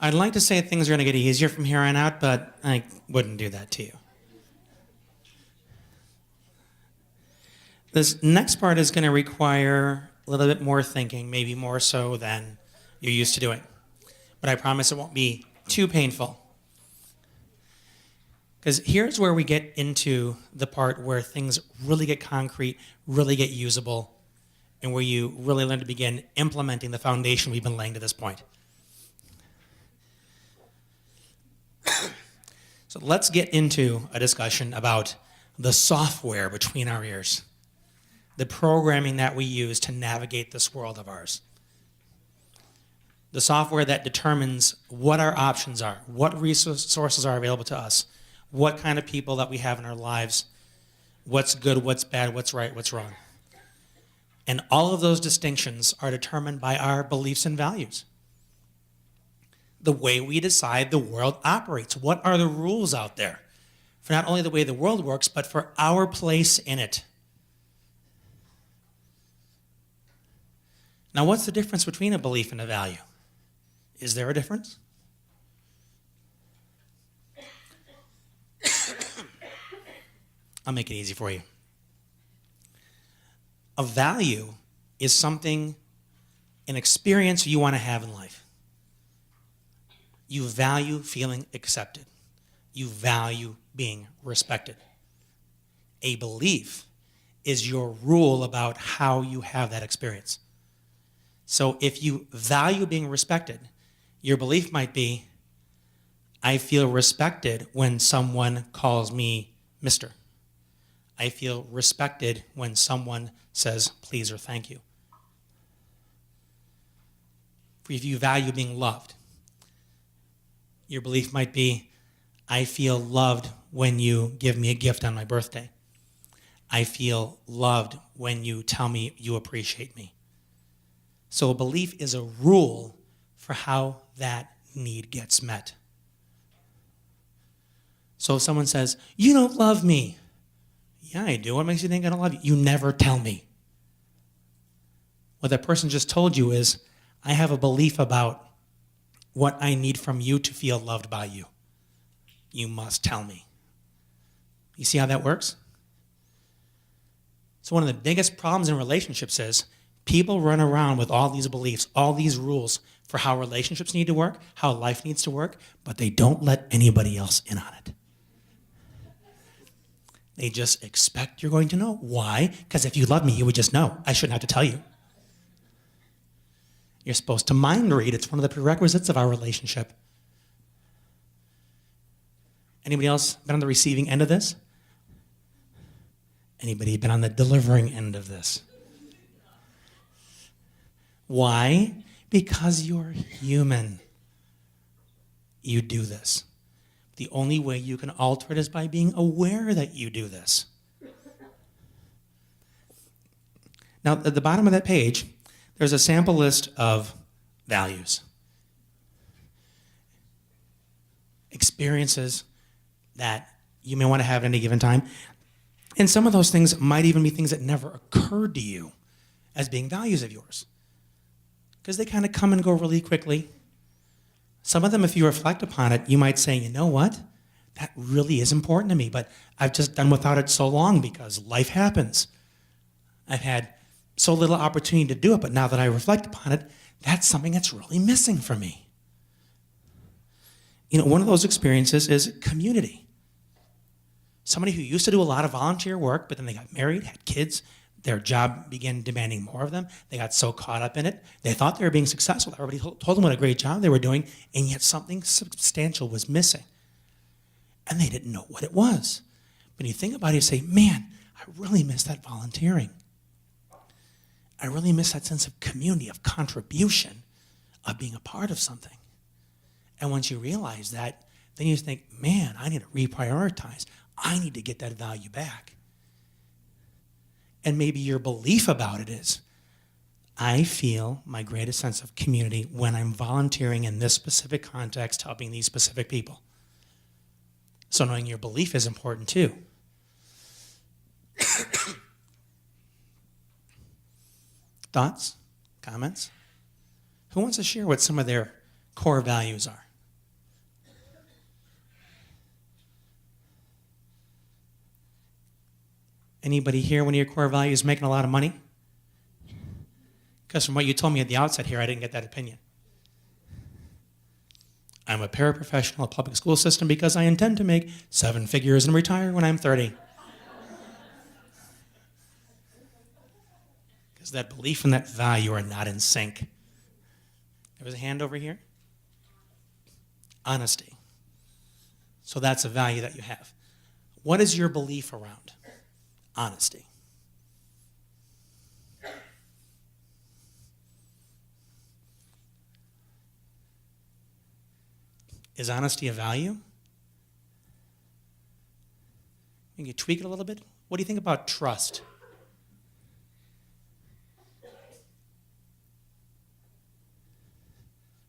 I'd like to say things are going to get easier from here on out, but I wouldn't do that to you. This next part is going to require a little bit more thinking, maybe more so than you're used to doing. But I promise it won't be too painful. Because here's where we get into the part where things really get concrete, really get usable, and where you really learn to begin implementing the foundation we've been laying to this point. So let's get into a discussion about the software between our ears, the programming that we use to navigate this world of ours. The software that determines what our options are, what resources are available to us, what kind of people that we have in our lives, what's good, what's bad, what's right, what's wrong. And all of those distinctions are determined by our beliefs and values. The way we decide the world operates. What are the rules out there for not only the way the world works, but for our place in it? Now, what's the difference between a belief and a value? Is there a difference? I'll make it easy for you. A value is something, an experience you want to have in life. You value feeling accepted. You value being respected. A belief is your rule about how you have that experience. So if you value being respected, your belief might be, I feel respected when someone calls me Mr. I feel respected when someone says please or thank you. If you value being loved, your belief might be, I feel loved when you give me a gift on my birthday. I feel loved when you tell me you appreciate me. So a belief is a rule for how that need gets met. So if someone says, you don't love me. Yeah, I do. What makes you think I don't love you? You never tell me. What that person just told you is, I have a belief about what I need from you to feel loved by you. You must tell me. You see how that works? So one of the biggest problems in relationships is people run around with all these beliefs, all these rules for how relationships need to work, how life needs to work, but they don't let anybody else in on it. They just expect you're going to know. Why? Because if you love me, you would just know. I shouldn't have to tell you. You're supposed to mind read. It's one of the prerequisites of our relationship. Anybody else been on the receiving end of this? Anybody been on the delivering end of this? Why? Because you're human. You do this. The only way you can alter it is by being aware that you do this. Now, at the bottom of that page, there's a sample list of values, experiences that you may want to have at any given time. And some of those things might even be things that never occurred to you as being values of yours, because they kind of come and go really quickly. Some of them, if you reflect upon it, you might say, you know what? That really is important to me, but I've just done without it so long because life happens. I've had so little opportunity to do it, but now that I reflect upon it, that's something that's really missing for me. You know, one of those experiences is community. Somebody who used to do a lot of volunteer work, but then they got married, had kids, their job began demanding more of them. They got so caught up in it. They thought they were being successful. Everybody told them what a great job they were doing, and yet something substantial was missing. And they didn't know what it was. When you think about it, you say, man, I really miss that volunteering. I really miss that sense of community, of contribution, of being a part of something. And once you realize that, then you think, man, I need to reprioritize. I need to get that value back. And maybe your belief about it is, I feel my greatest sense of community when I'm volunteering in this specific context, helping these specific people. So knowing your belief is important too. Thoughts? Comments? Who wants to share what some of their core values are? Anybody here, one of your core values is making a lot of money? Because from what you told me at the outset here, I didn't get that opinion. I'm a paraprofessional at public school system because I intend to make 7 figures and retire when I'm 30. Because that belief and that value are not in sync. There was a hand over here. Honesty. So that's a value that you have. What is your belief around honesty? Is honesty a value? You can tweak it a little bit. What do you think about trust?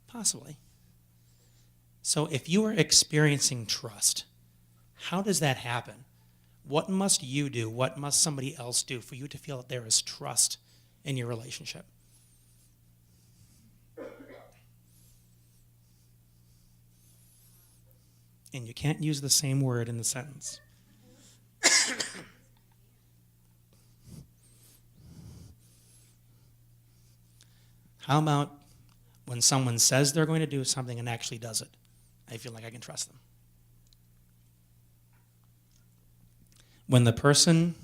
Possibly. So if you are experiencing trust, how does that happen? What must you do? What must somebody else do for you to feel that there is trust in your relationship? And you can't use the same word in the sentence. How about when someone says they're going to do something and actually does it? I feel like I can trust them. When the person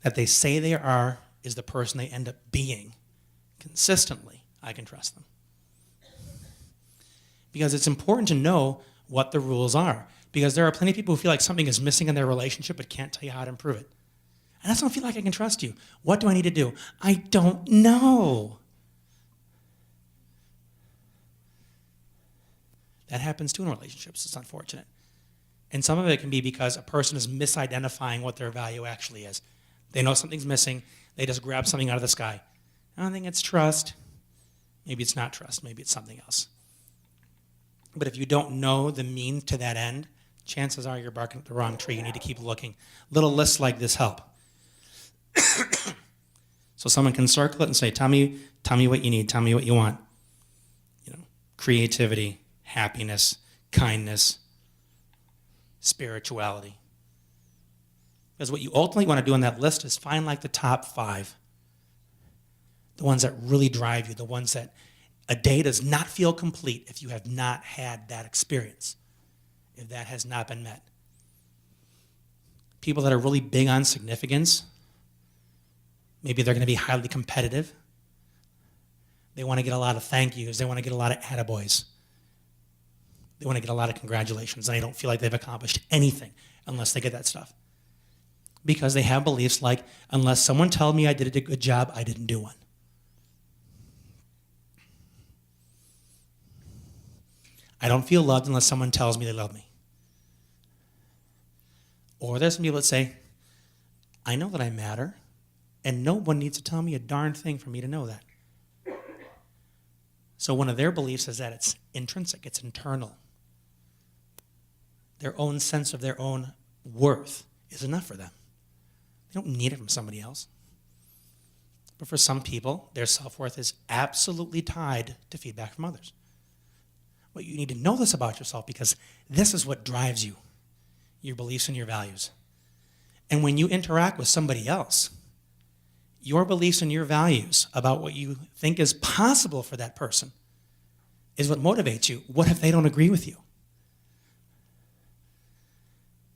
that they say they are is the person they end up being consistently, I can trust them. Because it's important to know what the rules are. Because there are plenty of people who feel like something is missing in their relationship but can't tell you how to improve it. And I just don't feel like I can trust you. What do I need to do? I don't know. That happens too in relationships. It's unfortunate. And some of it can be because a person is misidentifying what their value actually is. They know something's missing. They just grab something out of the sky. I don't think it's trust. Maybe it's not trust. Maybe it's something else. But if you don't know the means to that end, chances are you're barking up the wrong tree. You need to keep looking. Little lists like this help. So someone can circle it and say, tell me what you need. Tell me what you want. Creativity, happiness, kindness, spirituality. Because what you ultimately want to do on that list is find like the top 5. The ones that really drive you, the ones that a day does not feel complete if you have not had that experience, if that has not been met. People that are really big on significance, maybe they're going to be highly competitive. They want to get a lot of thank yous. They want to get a lot of attaboys. They want to get a lot of congratulations, and they don't feel like they've accomplished anything unless they get that stuff. Because they have beliefs like, unless someone tells me I did a good job, I didn't do one. I don't feel loved unless someone tells me they love me. Or there's some people that say, I know that I matter, and no one needs to tell me a darn thing for me to know that. So one of their beliefs is that it's intrinsic, it's internal. Their own sense of their own worth is enough for them. They don't need it from somebody else. But for some people, their self-worth is absolutely tied to feedback from others. Well, you need to know this about yourself because this is what drives you, your beliefs and your values. And when you interact with somebody else, your beliefs and your values about what you think is possible for that person is what motivates you. What if they don't agree with you?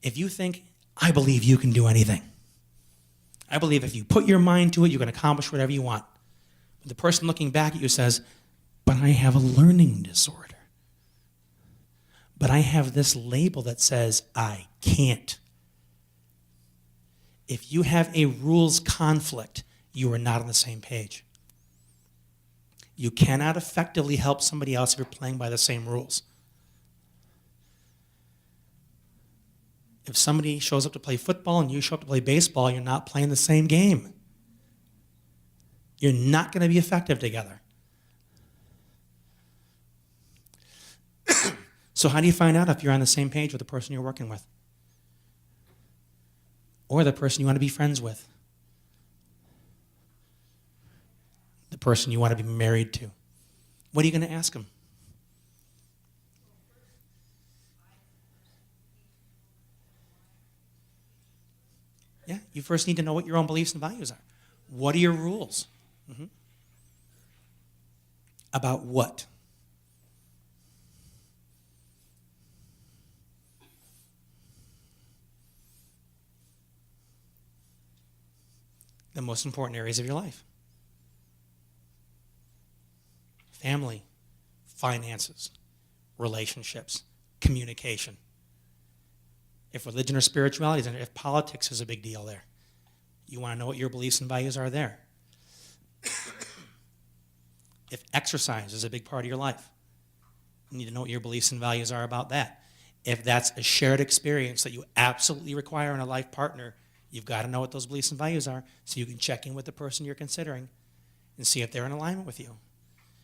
If you think, I believe you can do anything. I believe if you put your mind to it, you can accomplish whatever you want. But the person looking back at you says, but I have a learning disorder. But I have this label that says I can't. If you have a rules conflict, you are not on the same page. You cannot effectively help somebody else if you're playing by the same rules. If somebody shows up to play football and you show up to play baseball, you're not playing the same game. You're not going to be effective together. So how do you find out if you're on the same page with the person you're working with? Or the person you want to be friends with? The person you want to be married to? What are you going to ask them? Yeah, You first need to know what your own beliefs and values are. What are your rules? About what? The most important areas of your life. Family, finances, relationships, communication. If religion or spirituality is in it, if politics is a big deal there, you want to know what your beliefs and values are there. If exercise is a big part of your life, you need to know what your beliefs and values are about that. If that's a shared experience that you absolutely require in a life partner, you've got to know what those beliefs and values are so you can check in with the person you're considering and see if they're in alignment with you.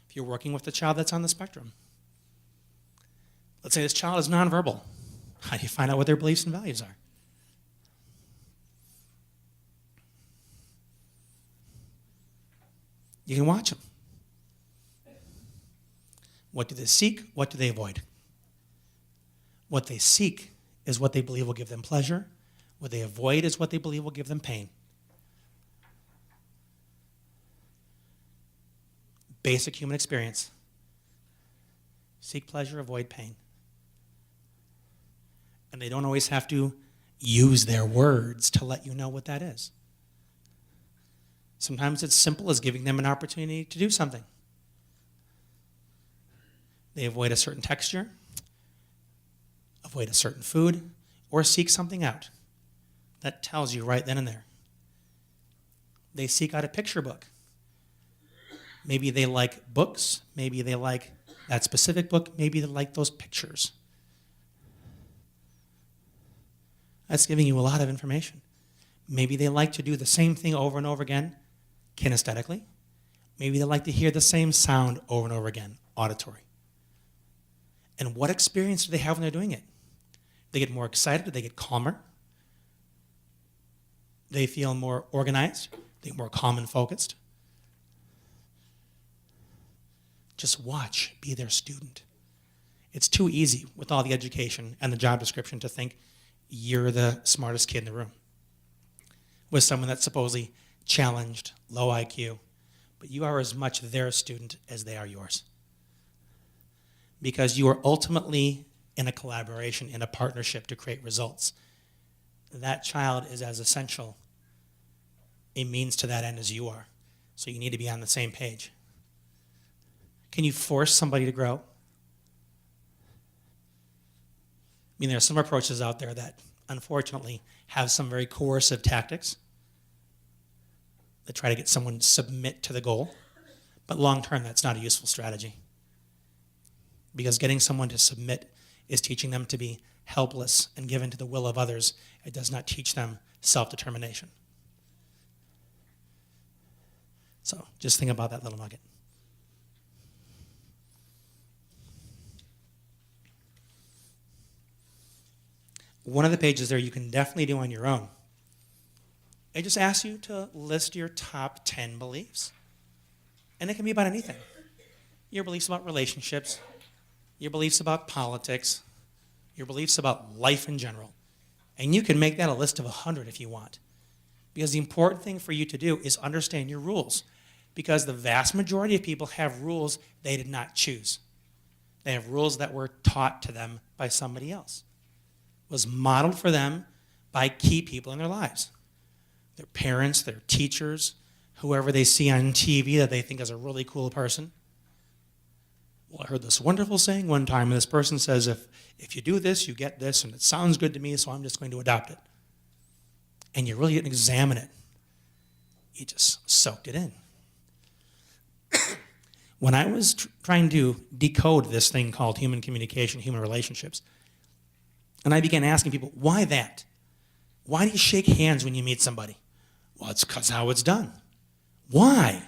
If you're working with a child that's on the spectrum, let's say this child is nonverbal. How do you find out what their beliefs and values are? You can watch them. What do they seek? What do they avoid? What they seek is what they believe will give them pleasure. What they avoid is what they believe will give them pain. Basic human experience. Seek pleasure, avoid pain. And they don't always have to use their words to let you know what that is. Sometimes it's simple as giving them an opportunity to do something. They avoid a certain texture, avoid a certain food, or seek something out. That tells you right then and there. They seek out a picture book. Maybe they like books. Maybe they like that specific book. Maybe they like those pictures. That's giving you a lot of information. Maybe they like to do the same thing over and over again, kinesthetically. Maybe they like to hear the same sound over and over again, auditory. And what experience do they have when they're doing it? They get more excited, they get calmer. They feel more organized, they get more calm and focused. Just watch, be their student. It's too easy with all the education and the job description to think you're the smartest kid in the room with someone that's supposedly challenged, low IQ, but you are as much their student as they are yours. Because you are ultimately in a collaboration, in a partnership to create results. That child is as essential a means to that end as you are. So you need to be on the same page. Can you force somebody to grow? I mean, there are some approaches out there that, unfortunately, have some very coercive tactics that try to get someone to submit to the goal. But long term, that's not a useful strategy. Because getting someone to submit is teaching them to be helpless and given to the will of others. It does not teach them self-determination. So just think about that little nugget. One of the pages there you can definitely do on your own. It just asks you to list your top 10 beliefs. And it can be about anything. Your beliefs about relationships, your beliefs about politics, your beliefs about life in general. And you can make that a list of 100 if you want. Because the important thing for you to do is understand your rules. Because the vast majority of people have rules they did not choose. They have rules that were taught to them by somebody else. Was modeled for them by key people in their lives. Their parents, their teachers, whoever they see on TV that they think is a really cool person. Well, I heard this wonderful saying one time, and this person says, if you do this, you get this, and it sounds good to me, so I'm just going to adopt it. And you really didn't examine it. You just soaked it in. When I was trying to decode this thing called human communication, human relationships, and I began asking people, why that? Why do you shake hands when you meet somebody? Well, it's because how it's done. Why?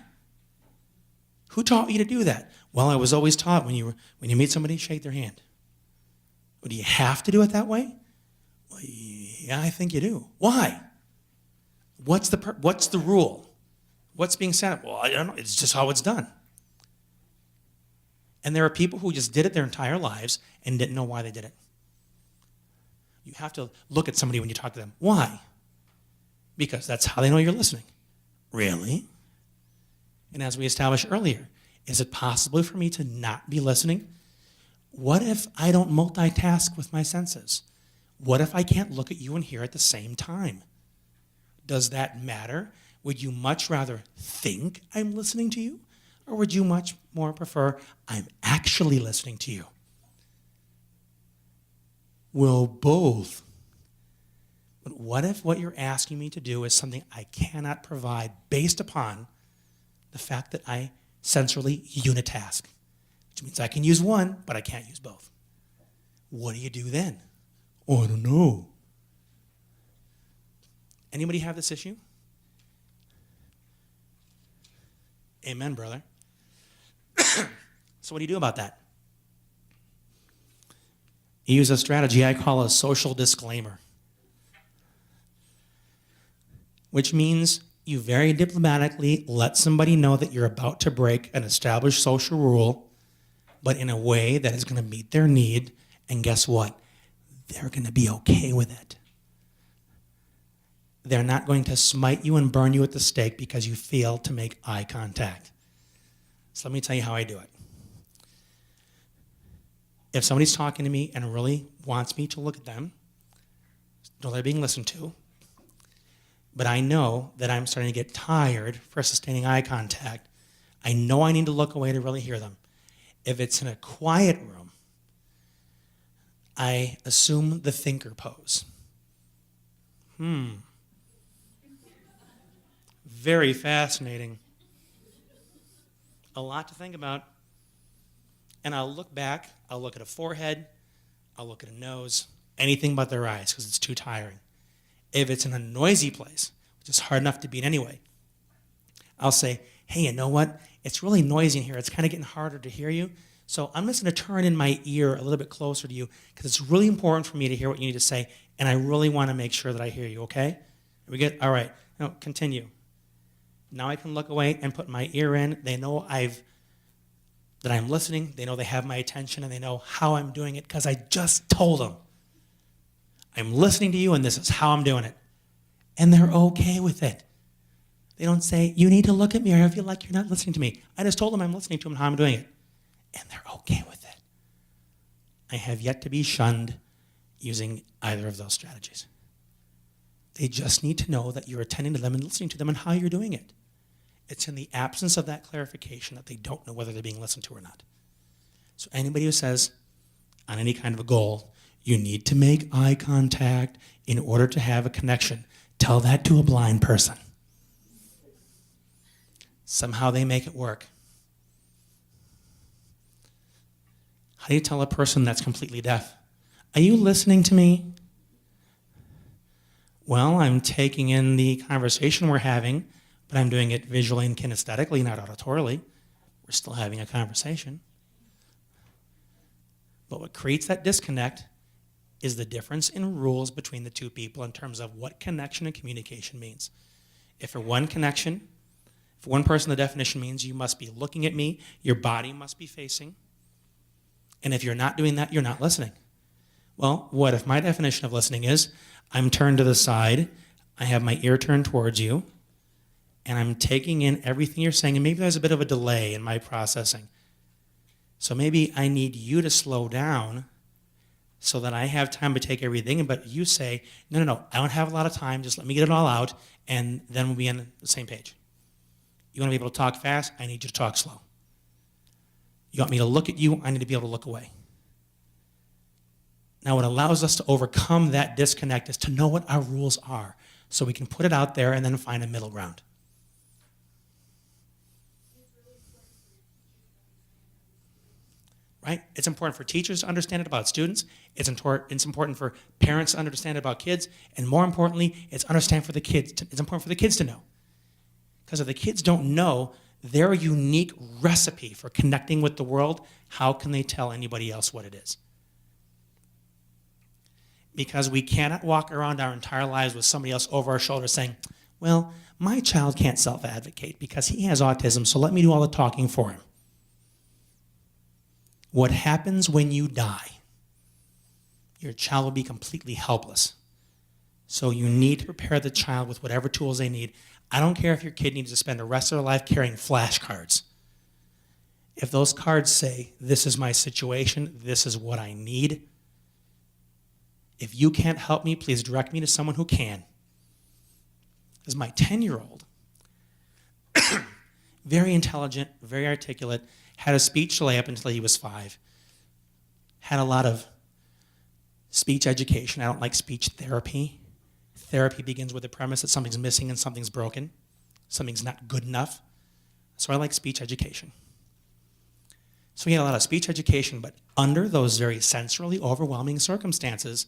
Who taught you to do that? Well, I was always taught when you meet somebody, shake their hand. Well, do you have to do it that way? Well, yeah, I think you do. Why? What's the rule? What's being said? Well, I don't know. It's just how it's done. And there are people who just did it their entire lives and didn't know why they did it. You have to look at somebody when you talk to them. Why? because that's how they know you're listening. Really? And as we established earlier, is it possible for me to not be listening? What if I don't multitask with my senses? What if I can't look at you and hear at the same time? Does that matter? Would you much rather think I'm listening to you? Or would you much more prefer I'm actually listening to you? Well, both. But what if what you're asking me to do is something I cannot provide based upon the fact that I sensorily unitask? Which means I can use one, but I can't use both. What do you do then? Oh, I don't know. Anybody have this issue? Amen, brother. So what do you do about that? You use a strategy I call a social disclaimer, which means you very diplomatically let somebody know that you're about to break an established social rule, but in a way that is going to meet their need, and guess what? They're going to be okay with it. They're not going to smite you and burn you at the stake because you failed to make eye contact. So let me tell you how I do it. If somebody's talking to me and really wants me to look at them, know they're being listened to, but I know that I'm starting to get tired for sustaining eye contact, I know I need to look away to really hear them. If it's in a quiet room, I assume the thinker pose. Very fascinating. A lot to think about. And I'll look back, I'll look at a forehead, I'll look at a nose, anything but their eyes because it's too tiring. If it's in a noisy place, which is hard enough to beat anyway, I'll say, hey, you know what? It's really noisy in here. It's kind of getting harder to hear you. So I'm just going to turn in my ear a little bit closer to you because it's really important for me to hear what you need to say, and I really want to make sure that I hear you, okay? Are we good? All right. Now, continue. Now I can look away and put my ear in. They know that I'm listening. They know they have my attention, and they know how I'm doing it because I just told them. I'm listening to you, and this is how I'm doing it. And they're okay with it. They don't say, you need to look at me, or I feel like you're not listening to me. I just told them I'm listening to them and how I'm doing it. And they're okay with it. I have yet to be shunned using either of those strategies. They just need to know that you're attending to them and listening to them and how you're doing it. It's in the absence of that clarification that they don't know whether they're being listened to or not. So anybody who says, on any kind of a goal, you need to make eye contact in order to have a connection, tell that to a blind person. Somehow they make it work. How do you tell a person that's completely deaf? Are you listening to me? Well, I'm taking in the conversation we're having, but I'm doing it visually and kinesthetically, not auditorily. We're still having a conversation. But what creates that disconnect is the difference in rules between the two people in terms of what connection and communication means. If for one connection, for one person, the definition means you must be looking at me, your body must be facing, and if you're not doing that, you're not listening. Well, what if my definition of listening is I'm turned to the side, I have my ear turned towards you, and I'm taking in everything you're saying, and maybe there's a bit of a delay in my processing. So maybe I need you to slow down so that I have time to take everything, but you say, no, I don't have a lot of time, just let me get it all out, and then we'll be on the same page. You want to be able to talk fast? I need you to talk slow. You want me to look at you? I need to be able to look away. Now, what allows us to overcome that disconnect is to know what our rules are so we can put it out there and then find a middle ground. Right? It's important for teachers to understand it about students. It's important for parents to understand it about kids. And more importantly, it's important for the kids to know. Because if the kids don't know their unique recipe for connecting with the world, how can they tell anybody else what it is? Because we cannot walk around our entire lives with somebody else over our shoulder saying, well, my child can't self-advocate because he has autism, so let me do all the talking for him. What happens when you die? Your child will be completely helpless. So you need to prepare the child with whatever tools they need. I don't care if your kid needs to spend the rest of their life carrying flashcards. If those cards say, this is my situation, this is what I need, if you can't help me, please direct me to someone who can. As my 10-year-old, very intelligent, very articulate, had a speech delay up until he was 5, had a lot of speech education. I don't like speech therapy. Therapy begins with the premise that something's missing and something's broken, something's not good enough. So I like speech education. So he had a lot of speech education, but under those very sensorily overwhelming circumstances,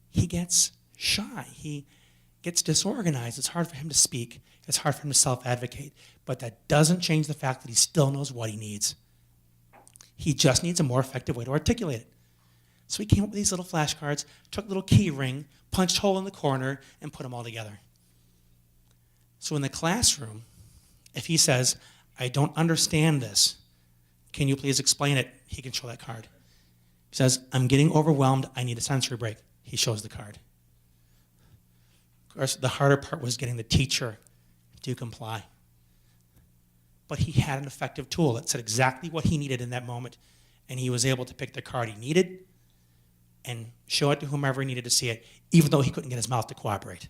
he gets shy. He gets disorganized. It's hard for him to speak. It's hard for him to self-advocate. But that doesn't change the fact that he still knows what he needs. He just needs a more effective way to articulate it. So he came up with these little flashcards, took a little key ring, punched a hole in the corner, and put them all together. So in the classroom, if he says, I don't understand this, can you please explain it? He can show that card. He says, I'm getting overwhelmed, I need a sensory break. He shows the card. Of course, the harder part was getting the teacher to comply. But he had an effective tool that said exactly what he needed in that moment, and he was able to pick the card he needed and show it to whomever he needed to see it, even though he couldn't get his mouth to cooperate.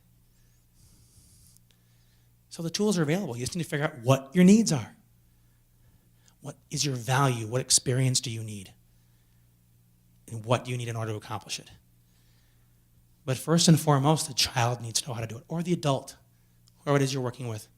So the tools are available. You just need to figure out what your needs are. What is your value? What experience do you need? And what do you need in order to accomplish it? But first and foremost, the child needs to know how to do it, or the adult, whoever it is you're working with.